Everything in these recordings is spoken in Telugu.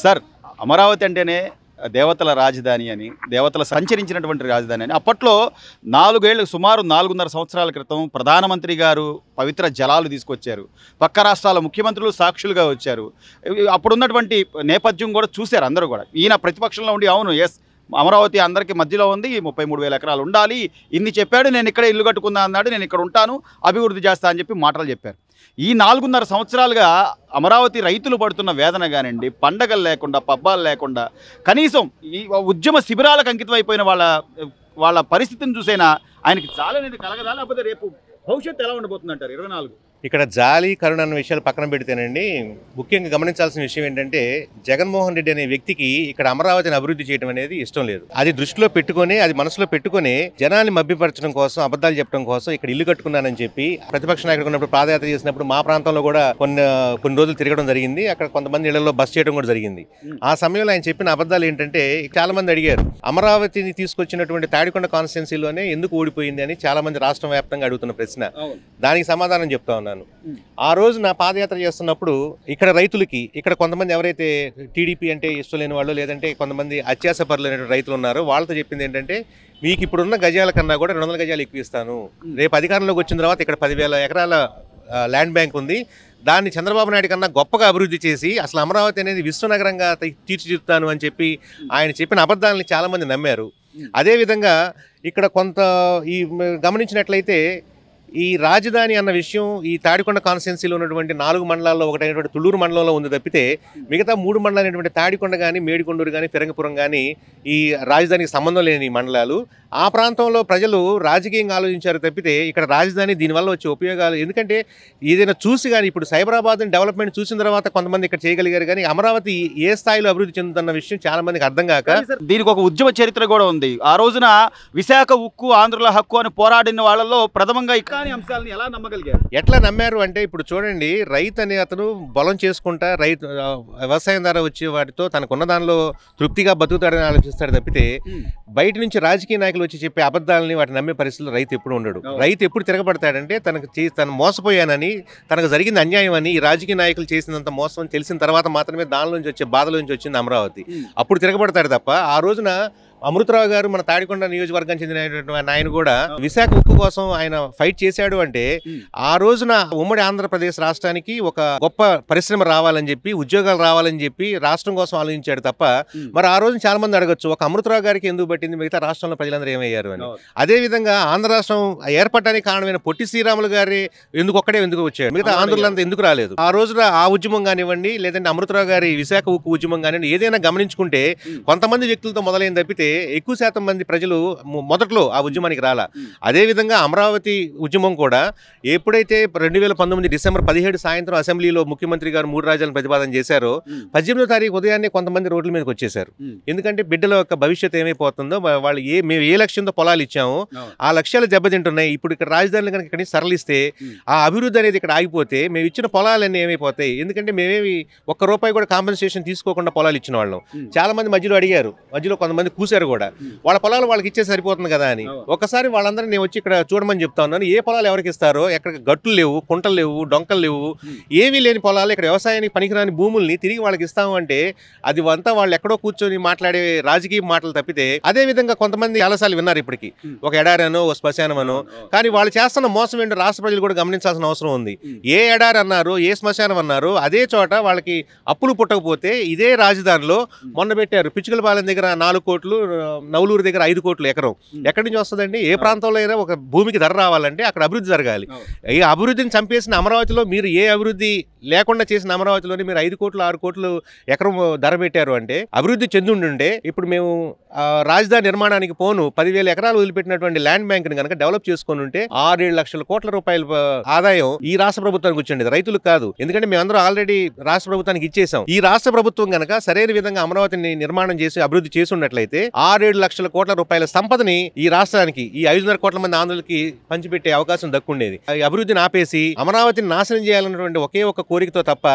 సార్, అమరావతి అంటేనే దేవతల రాజధాని అని, దేవతల సంచరించినటువంటి రాజధాని అని అప్పట్లో సుమారు 4.5 సంవత్సరాల క్రితం ప్రధానమంత్రి గారు పవిత్ర జలాలు తీసుకొచ్చారు. పక్క రాష్ట్రాల ముఖ్యమంత్రులు సాక్షులుగా వచ్చారు. అప్పుడున్నటువంటి నేపథ్యం కూడా చూశారు అందరూ కూడా. ఈయన ప్రతిపక్షంలో ఉండి అవును ఎస్ అమరావతి అందరికీ మధ్యలో ఉంది, 33,000 ఎకరాలు ఉండాలి, ఇన్ని చెప్పాడు, నేను ఇక్కడే ఇల్లు కట్టుకుందా అన్నాడు, నేను ఇక్కడ ఉంటాను, అభివృద్ధి చేస్తా అని చెప్పి మాటలు చెప్పారు. ఈ 4.5 సంవత్సరాలుగా అమరావతి రైతులు పడుతున్న వేదన కానివ్వండి, పండగలు లేకుండా, పబ్బాలు లేకుండా, కనీసం ఈ ఉద్యమ శిబిరాలకు అంకితం అయిపోయిన వాళ్ళ పరిస్థితిని చూసైనా ఆయనకి చాలనేది కలగదా, లేకపోతే రేపు భవిష్యత్తు ఎలా ఉండబోతుందంటారు 24? ఇక్కడ జాలి కరుణ అన్న విషయాలు పక్కన పెడితేనండి, ముఖ్యంగా గమనించాల్సిన విషయం ఏంటంటే జగన్మోహన్ రెడ్డి అనే వ్యక్తికి ఇక్కడ అమరావతిని అభివృద్ధి చేయడం అనేది ఇష్టం లేదు. అది దృష్టిలో పెట్టుకొని, అది మనసులో పెట్టుకొని జనాన్ని మభ్యపరచడం కోసం, అబద్ధాలు చెప్పడం కోసం ఇక్కడ ఇల్లు కట్టుకున్నానని చెప్పి ప్రతిపక్ష నాయకుడు ఉన్నప్పుడు పాదయాత్ర చేసినప్పుడు మా ప్రాంతంలో కూడా కొన్ని రోజులు తిరగడం జరిగింది. అక్కడ కొంతమంది ఇళ్లలో బస్ చేయడం కూడా జరిగింది. ఆ సమయంలో ఆయన చెప్పిన అబద్ధాలు ఏంటంటే, చాలా మంది అడిగారు అమరావతిని తీసుకొచ్చినటువంటి తాడికొండ కాన్స్టిట్యున్సీలోనే ఎందుకు ఓడిపోయింది అని చాలా మంది రాష్ట్ర వ్యాప్తంగా అడుగుతున్న ప్రశ్న. దానికి సమాధానం చెప్తా ఉన్నాను. ఆ రోజు నా పాదయాత్ర చేస్తున్నప్పుడు ఇక్కడ రైతులకి, ఇక్కడ కొంతమంది ఎవరైతే టీడీపీ అంటే ఇష్టం లేని వాళ్ళు, లేదంటే కొంతమంది అత్యాసపరులైనటువంటి రైతులు ఉన్నారో వాళ్ళతో చెప్పింది ఏంటంటే, మీకు ఇప్పుడున్న గజాల కన్నా కూడా 200 గజాలు ఎక్కువ ఇస్తాను, రేపు అధికారంలోకి వచ్చిన తర్వాత ఇక్కడ 10,000 ఎకరాల ల్యాండ్ బ్యాంక్ ఉంది, దాన్ని చంద్రబాబు నాయుడు కన్నా గొప్పగా అభివృద్ధి చేసి అసలు అమరావతి అనేది విశ్వనగరంగా తీర్చిదిద్దుతాను అని చెప్పి ఆయన చెప్పిన అబద్ధాలని చాలామంది నమ్మారు. అదేవిధంగా ఇక్కడ గమనించినట్లయితే ఈ రాజధాని అన్న విషయం ఈ తాడికొండ కాన్స్టిట్యున్సీలో ఉన్నటువంటి 4 మండలాల్లో ఒకటైనటువంటి తుళ్ళూరు మండలంలో ఉంది తప్పితే మిగతా 3 మండలాలు అయినటువంటి తాడికొండ కానీ, మేడికొండూరు కానీ, ఫిరంగిపురం కానీ ఈ రాజధానికి సంబంధం లేని మండలాలు. ఆ ప్రాంతంలో ప్రజలు రాజకీయంగా ఆలోచించారు తప్పితే ఇక్కడ రాజధాని దీనివల్ల వచ్చే ఉపయోగాలు, ఎందుకంటే ఏదైనా చూసి కానీ ఇప్పుడు సైబరాబాద్ని డెవలప్మెంట్ చూసిన తర్వాత కొంతమంది ఇక్కడ చేయగలిగారు, కానీ అమరావతి ఏ స్థాయిలో అభివృద్ధి చెందుతున్న విషయం చాలా మందికి అర్థం కాక దీనికి ఒక ఉద్యమ చరిత్ర కూడా ఉంది. ఆ రోజున విశాఖ ఉక్కు ఆంధ్రుల హక్కు అని పోరాడిన వాళ్ళలో ప్రథమంగా ఇకాని అంశాలను ఎలా నమ్మగలిగారు? ఎట్లా నమ్మారు అంటే, ఇప్పుడు చూడండి, రైతు అనే అతను బలం చేసుకుంటా వ్యవసాయం ద్వారా వచ్చే వాటితో తనకున్న దానిలో తృప్తిగా బతుకుతాడని ఆలోచిస్తాడు తప్పితే బయట నుంచి రాజకీయ నాయకులు వచ్చి చెప్పే అబద్ధాలని వాటిని నమ్మే పరిస్థితుల్లో రైతు ఎప్పుడు ఉండడు. రైతు ఎప్పుడు తిరగబడతాడంటే తను మోసపోయానని, తనకు జరిగింది అన్యాయం అని, ఈ రాజకీయ నాయకులు చేసినంత మోసం తెలిసిన తర్వాత మాత్రమే దానిలో నుంచి వచ్చే బాధల నుంచి వచ్చింది అమరావతి. అప్పుడు తిరగబడతాడు తప్ప ఆ రోజున అమృతరావు గారు మన తాడికొండ నియోజకవర్గం చెందినటువంటి ఆయన కూడా విశాఖ ఉక్కు కోసం ఆయన ఫైట్ చేశాడు అంటే ఆ రోజున ఉమ్మడి ఆంధ్రప్రదేశ్ రాష్ట్రానికి ఒక గొప్ప పరిశ్రమ రావాలని చెప్పి, ఉద్యోగాలు రావాలని చెప్పి రాష్ట్రం కోసం ఆలోచించాడు తప్ప మరి ఆ రోజున చాలా మంది అడగచ్చు, ఒక అమృతరావు గారికి ఎందుకు పట్టింది, మిగతా రాష్ట్రంలో ప్రజలందరూ ఏమయ్యారు అని. అదేవిధంగా ఆంధ్ర రాష్ట్రం ఏర్పడడానికి కారణమైన పొట్టి శ్రీరాములు గారి ఎందుకు వచ్చాడు, మిగతా ఆంధ్రులంతా ఎందుకు రాలేదు? ఆ రోజున ఆ ఉద్యమం కానివ్వండి, లేదంటే అమృతరావు గారి విశాఖ ఉక్కు ఉద్యమం కానివ్వండి, ఏదైనా గమనించుకుంటే కొంతమంది వ్యక్తులతో మొదలైన తప్పితే ఎక్కువ శాతం మంది ప్రజలు మొదట్లో ఆ ఉద్యమానికి రాలా. అదేవిధంగా అమరావతి ఉద్యమం కూడా ఎప్పుడైతే 2019 డిసెంబర్ 17 సాయంత్రం అసెంబ్లీలో ముఖ్యమంత్రి గారు 3 రాజ్యాలను ప్రతిపాదన చేశారో 18వ తారీఖు ఉదయాన్నే కొంతమంది రోడ్ల మీదకి వచ్చేశారు. ఎందుకంటే బిడ్డల యొక్క భవిష్యత్తు ఏమైపోతుందో, వాళ్ళు మేము ఏ లక్ష్యంతో పొలాలు ఇచ్చామో ఆ లక్ష్యాలు దెబ్బతింటున్నాయి, ఇప్పుడు ఇక్కడ రాజధానిని కనుక ఇక్కడ సరళిస్తే ఆ అభివృద్ధి అనేది ఇక్కడ ఆగిపోతే మేము ఇచ్చిన పొలాలన్నీ ఏమైపోతాయి, ఎందుకంటే మేమేమి ₹1 కూడా కాంపెన్సేషన్ తీసుకోకుండా పొలాలు ఇచ్చిన వాళ్ళం. చాలా మంది మధ్యలో అడిగారు, మధ్యలో కొంతమంది కూసారు కూడా, వాళ్ళ పొలాలు వాళ్ళకి ఇచ్చే సరిపోతుంది కదా అని. ఒకసారి వాళ్ళందరూ నేను వచ్చి ఇక్కడ చూడమని చెప్తా ఉన్నాను, ఏ పొలాలు ఎవరికి ఇస్తారో, ఎక్కడ గట్టులు లేవు, కుంటలు లేవు, డొంకలు లేవు, ఏమీ లేని పొలాలు, ఇక్కడ వ్యవసాయానికి పనికిరాని భూముల్ని తిరిగి వాళ్ళకి ఇస్తాము అంటే అది అంతా వాళ్ళు ఎక్కడో కూర్చొని మాట్లాడే రాజకీయ మాటలు తప్పితే. అదే విధంగా కొంతమంది చాలాసార్లు విన్నారు ఇప్పటికి, ఒక ఎడారనో ఒక శ్మశానమనో, కానీ వాళ్ళు చేస్తున్న మోసం ఏంటో రాష్ట్ర ప్రజలు కూడా గమనించాల్సిన అవసరం ఉంది. ఏ ఎడారి అన్నారు, ఏ శ్మశానం అన్నారు, అదే చోట వాళ్ళకి అప్పులు పుట్టకపోతే ఇదే రాజధానిలో మొన్న పెట్టారు పిచ్చుకలపాలెం దగ్గర 4 కోట్లు, నవలూరు దగ్గర 5 కోట్లు ఎకరం. ఎక్కడి నుంచి వస్తుందండి? ఏ ప్రాంతంలో అయినా ఒక భూమికి ధర రావాలంటే అక్కడ అభివృద్ధి జరగాలి. ఈ అభివృద్ధిని చంపేసిన అమరావతిలో మీరు ఏ అభివృద్ధి లేకుండా చేసిన అమరావతిలోనే మీరు 5 కోట్లు 6 కోట్లు ఎకరం ధర పెట్టారు అంటే అభివృద్ధి చెందుండే. ఇప్పుడు మేము రాజధాని నిర్మాణానికి పోను 10,000 ఎకరాలు వదిలిపెట్టినటువంటి ల్యాండ్ బ్యాంక్ ని కనుక డెవలప్ చేసుకుని ఉంటే 6-7 లక్షల కోట్ల రూపాయల ఆదాయం ఈ రాష్ట్ర ప్రభుత్వానికి వచ్చింది, రైతులకు కాదు. ఎందుకంటే మేమందరూ ఆల్రెడీ రాష్ట్ర ప్రభుత్వానికి ఇచ్చేసాం. ఈ రాష్ట్ర ప్రభుత్వం కనుక సరైన విధంగా అమరావతిని నిర్మాణం చేసి అభివృద్ధి చేసి ఉన్నట్లయితే 6-7 లక్షల కోట్ల రూపాయల సంపదని ఈ రాష్ట్రానికి, ఈ 5.5 కోట్ల మంది ఆంధ్రులకి పంచిపెట్టే అవకాశం దక్కుండేది. ఈ అభివృద్ధిని ఆపేసి అమరావతిని నాశనం చేయాలన్నటువంటి ఒకే ఒక కోరికతో తప్ప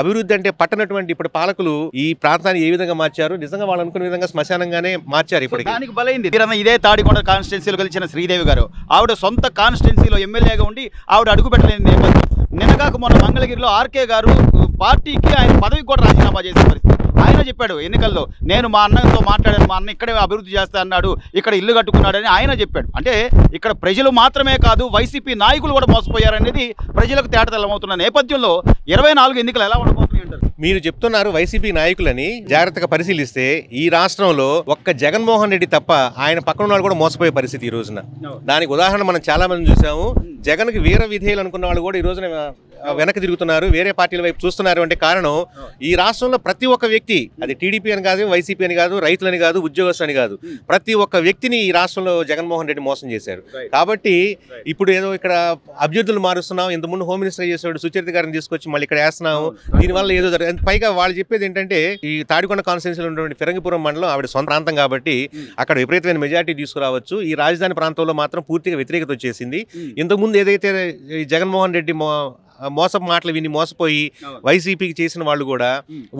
అభివృద్ధి అంటే పట్టనటువంటి ఇప్పుడు పాలకులు ఈ ప్రాంతాన్ని ఏ విధంగా మార్చారు, నిజంగా వాళ్ళు అనుకున్న విధంగా శ్మశానంగానే మార్చారు. ఇప్పటికి దానికి బలైంది ఇదే తాడికొండ కాన్స్టిట్యున్సీలో గెలిచిన శ్రీదేవి గారు. ఆవిడ సొంత కాన్స్టిట్యున్సీలో ఎమ్మెల్యేగా ఉండి ఆవిడ అడుగుపెట్టలేని నేపథ్యం. నిన్నగాక మొన్న మంగళగిరిలో ఆర్కే గారు పార్టీకి ఆయన పదవికి కూడా రాజీనామా చేసిన పరిస్థితి. ఆయన చెప్పాడు ఎన్నికల్లో, నేను మా అన్నతో మాట్లాడాను, మా అన్న ఇక్కడే అభివృద్ధి చేస్తా అన్నాడు, ఇక్కడ ఇల్లు కట్టుకున్నాడని ఆయన చెప్పాడు. అంటే ఇక్కడ ప్రజలు మాత్రమే కాదు వైసీపీ నాయకులు కూడా మోసపోయారనేది ప్రజలకు తేటతెల్లమవుతున్న నేపథ్యంలో 24 ఎన్నికలు ఎలా ఉండబోతున్నాయి అంటారు? మీరు చెప్తున్నారు వైసీపీ నాయకులని. జాగ్రత్తగా పరిశీలిస్తే ఈ రాష్ట్రంలో ఒక్క జగన్మోహన్ రెడ్డి తప్ప ఆయన పక్కన వాళ్ళు కూడా మోసపోయే పరిస్థితి ఈ రోజున. దానికి ఉదాహరణ మనం చాలా మంది చూసాము. జగన్కి వీర విధేయులు అనుకున్న వాళ్ళు కూడా ఈ రోజున వెనక్కి తిరుగుతున్నారు, వేరే పార్టీల వైపు చూస్తున్నారు. అంటే కారణం ఈ రాష్ట్రంలో ప్రతి ఒక్క వ్యక్తి, అది టీడీపీ అని కాదు, వైసీపీ అని కాదు, రైతులని కాదు, ఉద్యోగస్తులు అని కాదు, ప్రతి ఒక్క వ్యక్తిని ఈ రాష్ట్రంలో జగన్మోహన్ రెడ్డి మోసం చేశారు. కాబట్టి ఇప్పుడు ఏదో ఇక్కడ అభ్యర్థులు మారుస్తున్నాం, ఇంతకుముందు హోమ్ మినిస్టర్ చేసాడు సుచరిత గారిని తీసుకొచ్చి మళ్ళీ ఇక్కడ వేస్తున్నాము, దీనివల్ల ఏదో పైగా వాళ్ళు చెప్పేది ఏంటంటే ఈ తాడికొండ కాన్స్టిట్యున్సీలో ఉన్నటువంటి ఫిరంగిపురం మండలం ఆవిడ సొంత ప్రాంతం కాబట్టి అక్కడ విపరీతమైన మెజార్టీ తీసుకురావచ్చు. ఈ రాజధాని ప్రాంతంలో మాత్రం పూర్తిగా వ్యతిరేకత వచ్చేసింది. ఇంతకుముందు ఏదైతే జగన్మోహన్ రెడ్డి మోసపు మాటలు విని మోసపోయి వైసీపీకి చేసిన వాళ్ళు కూడా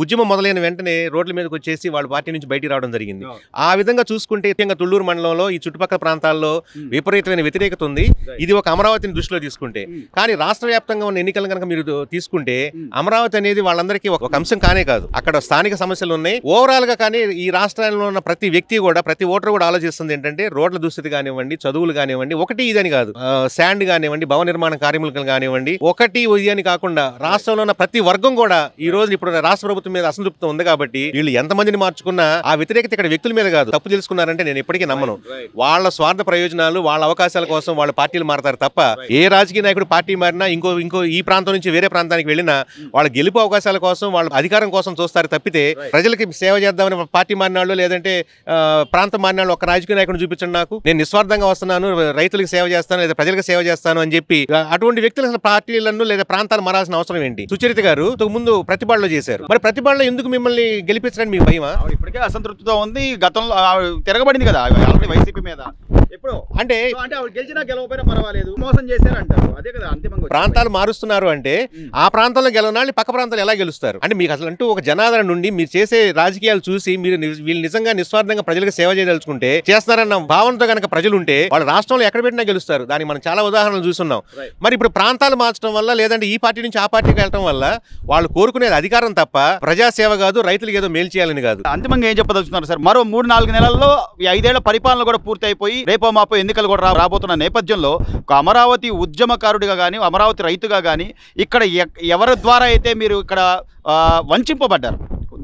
ఉద్యమం మొదలైన వెంటనే రోడ్ల మీదకి వచ్చేసి వాళ్ళ పార్టీ నుంచి బయటికి రావడం జరిగింది. ఆ విధంగా చూసుకుంటే ముఖ్యంగా తుళ్ళూరు మండలంలో ఈ చుట్టుపక్కల ప్రాంతాల్లో విపరీతమైన వ్యతిరేకత ఉంది. ఇది ఒక అమరావతిని దృష్టిలో తీసుకుంటే. కానీ రాష్ట్ర వ్యాప్తంగా ఉన్న ఎన్నికలను కనుక మీరు తీసుకుంటే అమరావతి అనేది వాళ్ళందరికీ ఒక అంశం కానే కాదు. అక్కడ స్థానిక సమస్యలు ఉన్నాయి. ఓవరాల్ గా కానీ ఈ రాష్ట్రాల్లో ఉన్న ప్రతి వ్యక్తి కూడా, ప్రతి ఓటర్ కూడా ఆలోచిస్తుంది ఏంటంటే రోడ్ల దుస్థితి కానివ్వండి, చదువులు కానివ్వండి, ఒకటి ఇదని కాదు, శాండ్ కానివ్వండి, భవన నిర్మాణ కార్మికులు కానివ్వండి, ఒకటి ఇది అని కాకుండా రాష్ట్రంలో ఉన్న ప్రతి వర్గం కూడా ఈ రోజు ఇప్పుడు రాష్ట్ర ప్రభుత్వం మీద అసంతృప్తి ఉంది. కాబట్టి వీళ్ళు ఎంతమందిని మార్చుకున్నా ఆ వ్యతిరేకత ఇక్కడ వ్యక్తుల మీద కాదు. తప్పు తెలుసుకున్నారంటే నేను ఎప్పటికీ నమ్మను. వాళ్ళ స్వార్థ ప్రయోజనాలు, వాళ్ళ అవకాశాల కోసం వాళ్ళ పార్టీలు మారతారు తప్ప ఏ రాజకీయ నాయకుడు పార్టీ మారినా ఇంకో ఈ ప్రాంతం నుంచి వేరే ప్రాంతానికి వెళ్ళినా వాళ్ళ గెలుపు అవకాశాల కోసం, వాళ్ళ అధికారం కోసం చూస్తారు తప్పితే ప్రజలకి సేవ చేద్దామని పార్టీ మారినాళ్ళు లేదంటే ప్రాంతం మారినాళ్ళు ఒక రాజకీయ నాయకుడు చూపించండి నాకు, నేను నిస్వార్థంగా వస్తున్నాను, రైతులకు సేవ చేస్తాను లేదా ప్రజలకు సేవ చేస్తాను అని చెప్పి అటువంటి వ్యక్తులు అసలు పార్టీలను లేదా ప్రాంతాలు మారాల్సిన అవసరం ఏంటి? సుచరిత గారు ముందు ప్రతిపాడులో చేశారు. మరి ప్రతిపాడులో ఎందుకు మిమ్మల్ని గెలిపించడానికి మీకు భయమా? ఇప్పటికే అసంతృప్తితో ఉంది. గతంలో తిరగబడింది కదా ఆల్రెడీ వైసీపీ మీద. ఎప్పుడు అంటే గెలిచినా గెలవకపోయినా పర్వాలేదు, మోసం చేశారంటారు. అదే కదా అంతిమంగా ప్రాంతాలు మారుస్తున్నారు అంటే ఆ ప్రాంతంలో గెలవనాళ్ళు పక్క ప్రాంతాలు ఎలా గెలుస్తారు? అంటే మీకు అసలు అంటూ ఒక జనాదరణ నుండి మీరు చేసే రాజకీయాలు చూసి మీరు వీళ్ళు నిజంగా నిస్వార్థంగా ప్రజలకు సేవ చేయదలుచుకుంటే చేస్తున్నారన్న భావనతో కనుక ప్రజలు ఉంటే వాళ్ళు రాష్ట్రంలో ఎక్కడ పెట్టినా గెలుస్తారు. దానికి మనం చాలా ఉదాహరణలు చూస్తున్నాం. మరి ఇప్పుడు ప్రాంతాలు మార్చడం వల్ల లేదంటే ఈ పార్టీ నుంచి ఆ పార్టీకి వెళ్ళడం వల్ల వాళ్ళు కోరుకునేది అధికారం తప్ప ప్రజాసేవ కాదు, రైతులకు ఏదో మేలు చేయాలని కాదు. అంతిమంగా ఏం చెప్పదలుచున్నారు సార్? మరో 3-4 నెలల్లో ఈ 5 ఏళ్ల పరిపాలన కూడా పూర్తి అయిపోయి రేపో మాపో ఎన్నికలు కూడా రాబోతున్న నేపథ్యంలో ఒక అమరావతి ఉద్యమకారుడిగా కానీ, అమరావతి రైతుగా కానీ ఇక్కడ ఎవరి ద్వారా అయితే మీరు ఇక్కడ వంచింపబడ్డారు,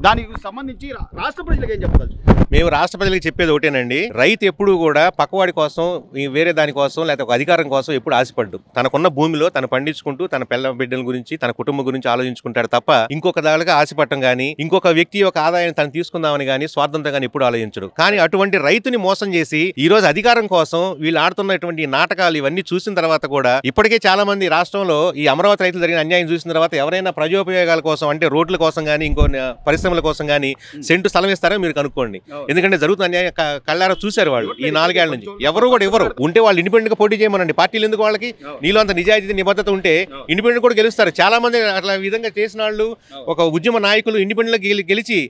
దానికి సంబంధించి రాష్ట్ర ప్రజలకు ఏం చెప్పదలుచు? మేము రాష్ట్ర ప్రజలకు చెప్పేది ఒకటేనండి, రైతు ఎప్పుడు కూడా పక్కవాడి కోసం, వేరే దానికోసం లేకపోతే ఒక అధికారం కోసం ఎప్పుడు ఆశపడ్డు. తనకున్న భూమిలో తను పండించుకుంటూ తన పిల్ల బిడ్డల గురించి, తన కుటుంబం గురించి ఆలోచించుకుంటాడు తప్ప ఇంకొక దానిగా ఆశపడటం కానీ, ఇంకొక వ్యక్తి యొక్క ఆదాయాన్ని తను తీసుకుందామని కానీ స్వార్థంతో కానీ ఎప్పుడు ఆలోచించడు. కానీ అటువంటి రైతుని మోసం చేసి ఈ రోజు అధికారం కోసం వీళ్ళు ఆడుతున్నటువంటి నాటకాలు ఇవన్నీ చూసిన తర్వాత కూడా ఇప్పటికే చాలా మంది రాష్ట్రంలో ఈ అమరావతి రైతులు జరిగిన అన్యాయం చూసిన తర్వాత ఎవరైనా ప్రజోపయోగాల కోసం అంటే రోడ్ల కోసం కానీ, ఇంకో పరిశ్రమల కోసం కానీ సెంటు స్థలం ఇస్తారో మీరు కనుక్కోండి. ఎందుకంటే జరుగుతున్న అన్యాయం కళ్ళారా చూశారు వాళ్ళు ఈ 4 ఏళ్ల నుంచి. ఎవరు కూడా ఎవరు ఉంటే వాళ్ళు ఇండిపెండెంట్ గా పోటీ చేయమనండి. పార్టీలు ఎందుకు? వాళ్ళకి నీలో అంత నిజాయితీ నిబద్ధత ఉంటే ఇండిపెండెంట్ కూడా గెలుస్తారు. చాలా మంది అట్లా విధంగా చేసిన వాళ్ళు, ఒక ఉద్యమ నాయకులు ఇండిపెండెంట్ గెలిచి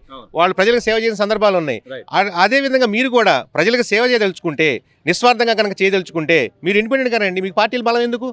వాళ్ళు ప్రజలకు సేవ చేసిన సందర్భాలు ఉన్నాయి. అదే విధంగా మీరు కూడా ప్రజలకు సేవ చేయదలుచుకుంటే, నిస్వార్థంగా కనుక చేయదలుచుకుంటే మీరు ఇండిపెండెంట్ గా రండి. మీకు పార్టీల బలం ఎందుకు?